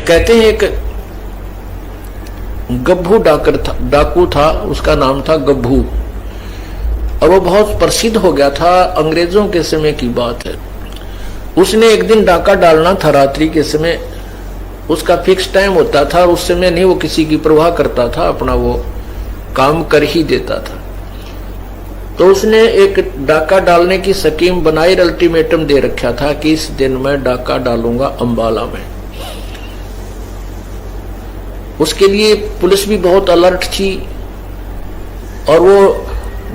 कहते हैं एक गब्भू डाकू था, उसका नाम था गब्भू, और वो बहुत प्रसिद्ध हो गया था। अंग्रेजों के समय की बात है। उसने एक दिन डाका डालना था रात्रि के समय, उसका फिक्स टाइम होता था, उस समय नहीं वो किसी की परवाह करता था, अपना वो काम कर ही देता था। तो उसने एक डाका डालने की स्कीम बनाई, अल्टीमेटम दे रखा था कि इस दिन मैं डाका डालूंगा अंबाला में। उसके लिए पुलिस भी बहुत अलर्ट थी, और वो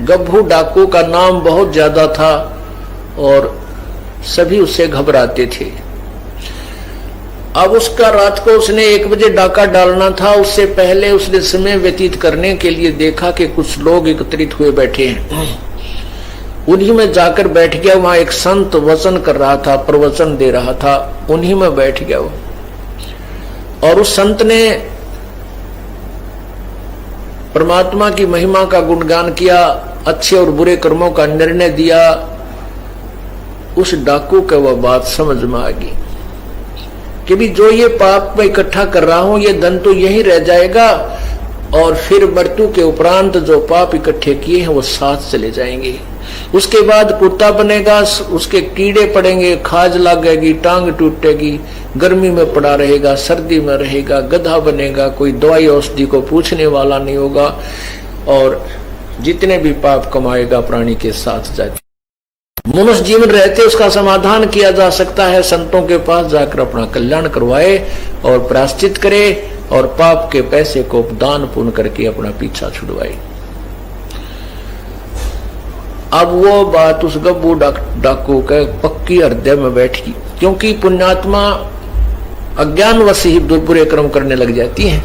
गब्भू डाकू का नाम बहुत ज्यादा था और सभी उससे घबराते थे। अब उसका रात को उसने 1 बजे डाका डालना था, उससे पहले उसने समय व्यतीत करने के लिए देखा कि कुछ लोग एकत्रित हुए बैठे हैं। उन्हीं में जाकर बैठ गया। वहां एक संत वचन कर रहा था, प्रवचन दे रहा था, उन्हीं में बैठ गया वो। और उस संत ने परमात्मा की महिमा का गुणगान किया, अच्छे और बुरे कर्मों का निर्णय दिया। उस डाकू को वह बात समझ में आ गई कि भी जो ये पाप मैं इकट्ठा कर रहा हूं, ये धन तो यही रह जाएगा, और फिर मृत्यु के उपरांत जो पाप इकट्ठे किए हैं वो साथ चले जाएंगे। उसके बाद कुत्ता बनेगा, उसके कीड़े पड़ेंगे, खाज लगेगी, टांग टूटेगी, गर्मी में पड़ा रहेगा, सर्दी में रहेगा, गधा बनेगा, कोई दवाई औषधि को पूछने वाला नहीं होगा, और जितने भी पाप कमाएगा प्राणी के साथ जाए। मनुष्य जीवन रहते उसका समाधान किया जा सकता है। संतों के पास जाकर अपना कल्याण करवाए और प्रायश्चित करे, और पाप के पैसे को दान पुण्य करके अपना पीछा छुड़वाए। अब वो बात उस गब्बू डाकू के पक्की हृदय में बैठ गई, क्योंकि पुण्यात्मा अज्ञानवश ही बुरे कर्म करने लग जाती हैं,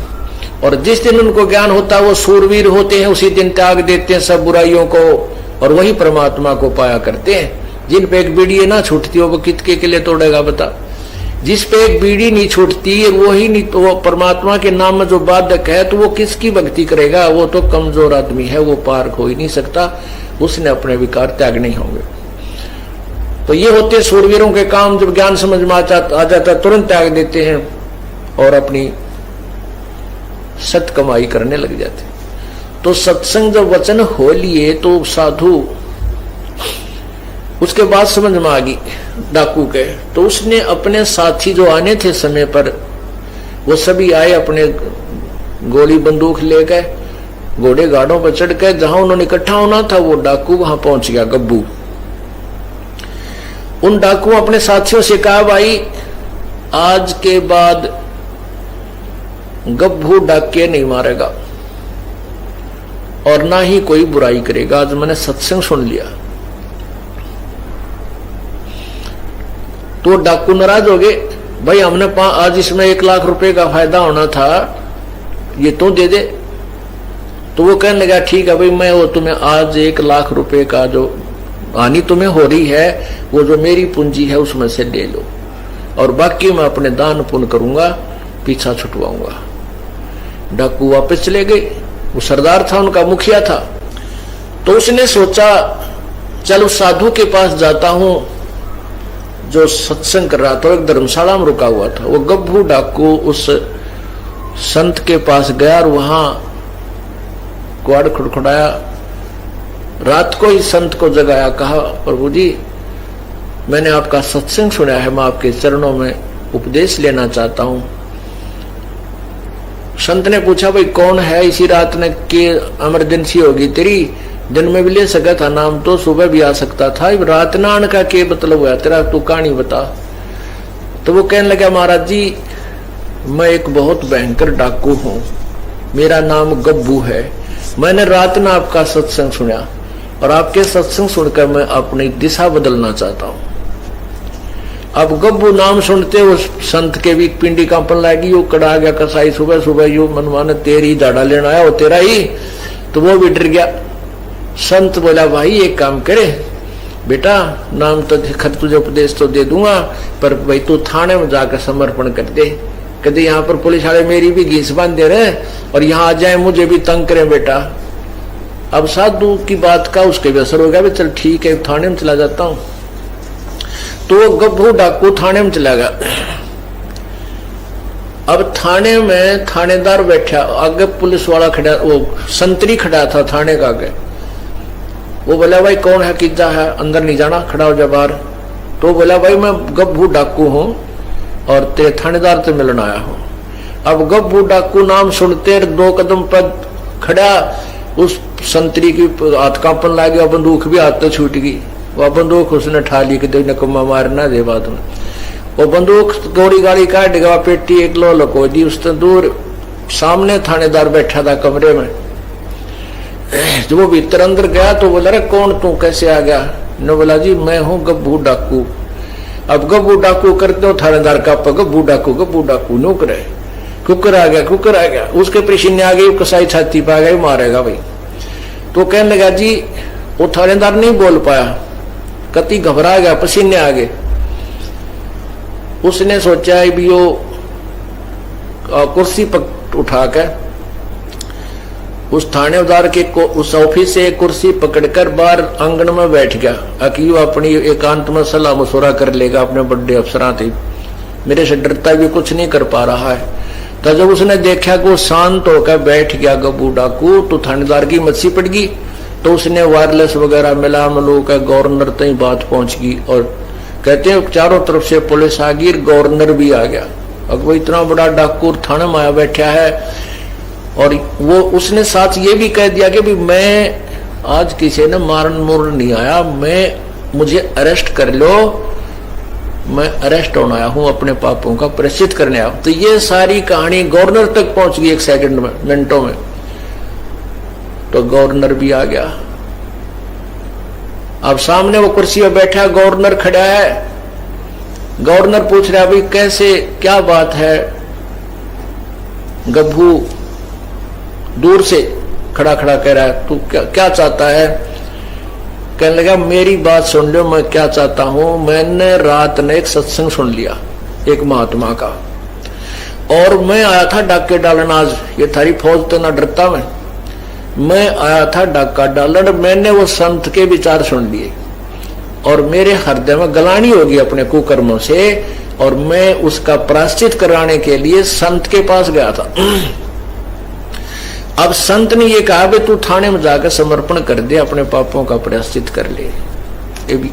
और जिस दिन उनको ज्ञान होता है वो सूरवीर होते हैं, उसी दिन त्याग देते हैं सब बुराइयों को, और वही परमात्मा को पाया करते हैं। जिन पे एक बीड़ी ना छूटती हो वो कितके के लिए तोड़ेगा बता। जिस पे एक बीड़ी नहीं छूटती वही नहीं, तो वो परमात्मा के नाम में जो बाधक है तो वो किसकी भक्ति करेगा? वो तो कमजोर आदमी है, वो पार हो ही नहीं सकता, उसने अपने विकार त्याग नहीं होंगे। तो ये होते सूरवीरों के काम। जब ज्ञान समझ में आ जाता तुरंत त्याग देते हैं और अपनी सत कमाई करने लग जाते। तो सत्संग जब वचन हो लिए तो साधु उसके बाद समझ में आ गई डाकू के, तो उसने अपने साथी जो आने थे समय पर वो सभी आए, अपने गोली बंदूक ले गए, घोड़े गाड़ों पर चढ़ के जहां उन्होंने इकट्ठा होना था वो डाकू वहां पहुंच गया गब्बू। उन डाकू अपने साथियों से कहा, भाई आज के बाद गब्बू डाके नहीं मारेगा और ना ही कोई बुराई करेगा। आज मैंने सत्संग सुन लिया। तो डाकू नाराज हो गए, भाई हमने आज इसमें 1 लाख रुपए का फायदा होना था, ये तो दे दे। तो वो कहने लगा, ठीक है भाई, मैं वो तुम्हें आज 1 लाख रुपए का जो हानि तुम्हें हो रही है वो जो मेरी पूंजी है उसमें से ले लो, और बाकी मैं अपने दान पुण्य करूंगा, पीछा छुटवाऊंगा। डाकू वापस चले गए। वो सरदार था, उनका मुखिया था। तो उसने सोचा, चल उस साधु के पास जाता हूं जो सत्संग कर रहा था, एक धर्मशाला में रुका हुआ था। वो गब्बू डाकू उस संत के पास गया और वहां क्वाड़ खड़खड़ाया। रात को ही संत को जगाया, कहा, प्रभु जी मैंने आपका सत्संग सुना है, मैं आपके चरणों में उपदेश लेना चाहता हूं। संत ने पूछा, भाई कौन है? इसी रात ने के इमरजेंसी होगी तेरी, दिन में भी ले सका था नाम, तो सुबह भी आ सकता था, रात ना आने का क्या मतलब हुआ तेरा, तू कहानी बता। तो वो कहने लगा, महाराज जी मैं एक बहुत भयंकर डाकू हूं, मेरा नाम गब्बू है, मैंने रात में आपका सत्संग सुना और आपके सत्संग सुनकर मैं अपनी दिशा बदलना चाहता हूं। अब गब्बू नाम सुनते उस संत के भी पिंडी कांपन लगी। वो कड़ा गया कसाई, सुबह सुबह यो मनमान तेरी झाड़ा लेना आया, वो तेरा ही। तो वो भी डर गया। संत बोला, भाई एक काम करे बेटा, नाम तो खत तुझे उपदेश तो दे दूंगा, पर भाई तू थाने में जाकर समर्पण कर दे। कहते यहाँ पर पुलिस वाले मेरी भी घीस बांध दे रहे और यहाँ आ जाए मुझे भी तंग करें बेटा। अब साधु की बात का उसके भी असर हो गया, चल ठीक है थाने में चला जाता हूं। तो गब्बू डाकू थाने में चला गया। अब थाने में थानेदार बैठा, आगे पुलिस वाला खड़ा, वो संतरी खड़ा था थाने का आगे। वो बोला भाई कौन है, कितना है, अंदर नहीं जाना, खड़ा हो जा बाहर। तो बोला भाई मैं गब्बू डाकू हूं और तेरे थानेदार से मिलने आया हूं। अब गब्बू डाकू नाम सुनते 2 कदम पर खड़ा, उस संतरी की हाथ कांपन लग गया, बंदूक भी हाथ तो छूट गई। वह बंदूक उसने ठा ली कि नकम्मा मारना दे बाद में। वो बंदूक गोली गाड़ी काट गया, पेटी एक लो लको दी। उससे दूर सामने थानेदार बैठा था कमरे में। जब वो भीतर अंदर गया तो बोला अरे कौन तू, कैसे आ गया? ने बोला जी मैं हूं गब्बू डाकू। अब गब्बू डाकू करते हो थानेदार का, गब्बू डाकू नो करे, कुकर आ गया। उसके पसीने आ गई, कसाई छाती पे आ गई, मारेगा भाई। तो कहने लगा जी, वो थानेदार नहीं बोल पाया, कति घबरा गया, पसीने आ गए। उसने सोचा है भी वो कुर्सी पर उठा कर उस थानेदार के उस ऑफिस से कुर्सी पकड़कर बाहर आंगन में बैठ गया, कि वो अपनी एकांत में सलाह मशुरा कर लेगा अपने बड़े अफसरां थे, मेरे से डरता भी कुछ नहीं कर पा रहा है। तो जब उसने देखा कि वो शांत होकर बैठ गया गब्बू डाकू, तो थानेदार की मच्छी पड़ गई। तो उसने वायरलेस वगैरह मिला मिलो का गवर्नर तक बात पहुंच गई, और कहते हैं चारों तरफ से पुलिस आ गई, गवर्नर भी आ गया। अब वो इतना बड़ा डाकू थाने में आया बैठा है, और वो उसने साथ ये भी कह दिया कि भी मैं आज किसी ने मारन मुरन नहीं आया, मुझे अरेस्ट कर लो, मैं अरेस्ट होने आया हूं, अपने पापों का प्रायश्चित करने आया। तो ये सारी कहानी गवर्नर तक पहुंच गई 1 सेकंड में, मिनटों में। तो गवर्नर भी आ गया। अब सामने वो कुर्सी पर बैठा, गवर्नर खड़ा है। गवर्नर पूछ रहा भाई कैसे, क्या बात है? गब्बू दूर से खड़ा कह रहा है, तू क्या चाहता है? कहने लगा मेरी बात सुन लो, मैं क्या चाहता हूं। मैंने रात में एक सत्संग सुन लिया एक महात्मा का, और मैं आया था डाके डालन। आज ये थारी फौज तो ना डरता मैं आया था डाका डालन। मैंने वो संत के विचार सुन लिए और मेरे हृदय में गलानी होगी अपने कुकर्मों से, और मैं उसका प्रायश्चित कराने के लिए संत के पास गया था। अब संत ने ये कहा भाई तू थाने में जाकर समर्पण कर दे, अपने पापों का प्रायश्चित कर ले। ये भी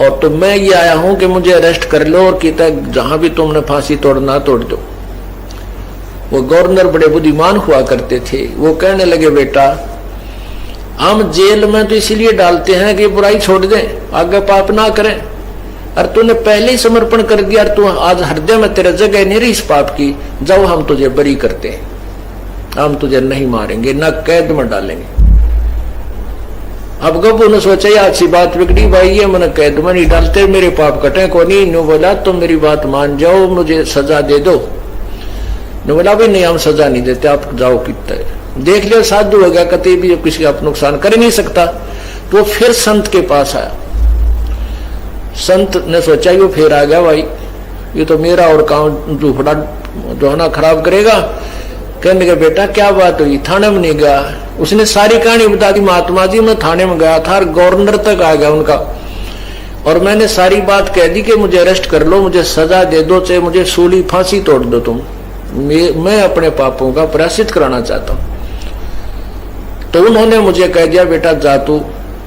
और तो मैं ये आया हूं कि मुझे अरेस्ट कर लो, और कहता जहां भी तुमने फांसी तोड़ना तोड़ दो। वो गवर्नर बड़े बुद्धिमान हुआ करते थे। वो कहने लगे बेटा हम जेल में तो इसीलिए डालते हैं कि बुराई छोड़ दें, आगे पाप ना करें। और तूने पहले ही समर्पण कर दिया, और तू आज हृदय में तेरा जगह नहीं रही इस पाप की, जाओ हम तुझे बरी करते हैं, हम तुझे नहीं मारेंगे, ना कैद में डालेंगे। अब गब्बू ने सोचा ये अच्छी बात बिगड़ी भाई, ये मैंने कैद में नहीं डालते, मेरे पाप कटे को नहीं। नो बोला तुम मेरी बात मान जाओ, मुझे सजा दे दो। नो बोला भाई नहीं हम सजा नहीं देते, आप जाओ। कितना देख लियो साधु हो गया, कभी भी किसी का नुकसान कर ही नहीं सकता। तो फिर संत के पास आया। संत ने सोचा ये फिर आ गया भाई, ये तो मेरा और काम झूठा जो है ना खराब करेगा। कहने लगे बेटा क्या बात हुई? थाने में नहीं गया। उसने सारी कहानी बता दी, महात्मा जी मैं थाने में गया था, गवर्नर तक आ गया उनका, और मैंने सारी बात कह दी कि मुझे अरेस्ट कर लो, मुझे सजा दे दो, चाहे मुझे सूली फांसी तोड़ दो तुम, मैं अपने पापों का प्रायश्चित कराना चाहता हूं। तो उन्होंने मुझे कह दिया बेटा जा तू,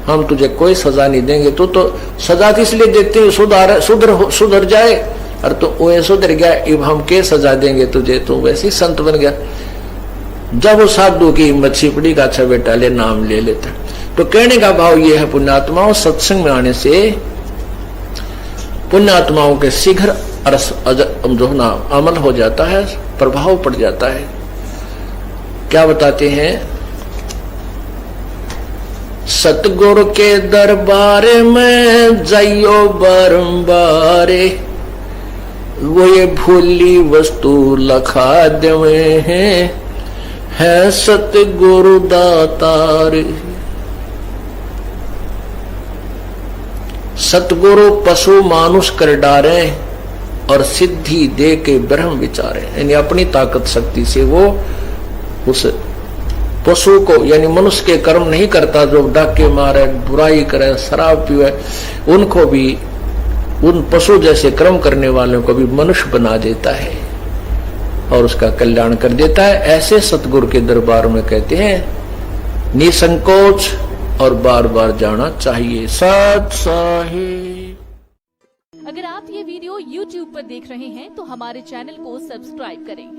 हम तुझे कोई सजा नहीं देंगे। तू तो सजा इसलिए देते हैं सुधर जाए, और तो वो सुधर गया, अब हम क्या सजा देंगे तुझे, तो वैसे ही संत बन गया। जब वो साधु की हिम्मत छिपड़ी का अच्छा बेटा ले नाम ले लेता। तो कहने का भाव ये है पुण्यात्माओं, सत्संग में आने से पुण्यात्माओं के शीघ्र जो ना अमल हो जाता है, प्रभाव पड़ जाता है। क्या बताते हैं? सतगुरु के दरबार में जाइयो बारंबारे, वो ये भूली वस्तु लखा देवे है सतगुरु दातार। सतगुरु पशु मानुष कर डारे और सिद्धि दे के ब्रह्म विचारे, यानी अपनी ताकत शक्ति से वो उस पशु को यानी मनुष्य के कर्म नहीं करता, जो डाके मारे, बुराई करे, शराब पीवे, उनको भी उन पशु जैसे कर्म करने वालों को भी मनुष्य बना देता है। और उसका कल्याण कर देता है। ऐसे सतगुरु के दरबार में कहते हैं निसंकोच और बार बार जाना चाहिए। सत साहिब। अगर आप ये वीडियो YouTube पर देख रहे हैं तो हमारे चैनल को सब्सक्राइब करें।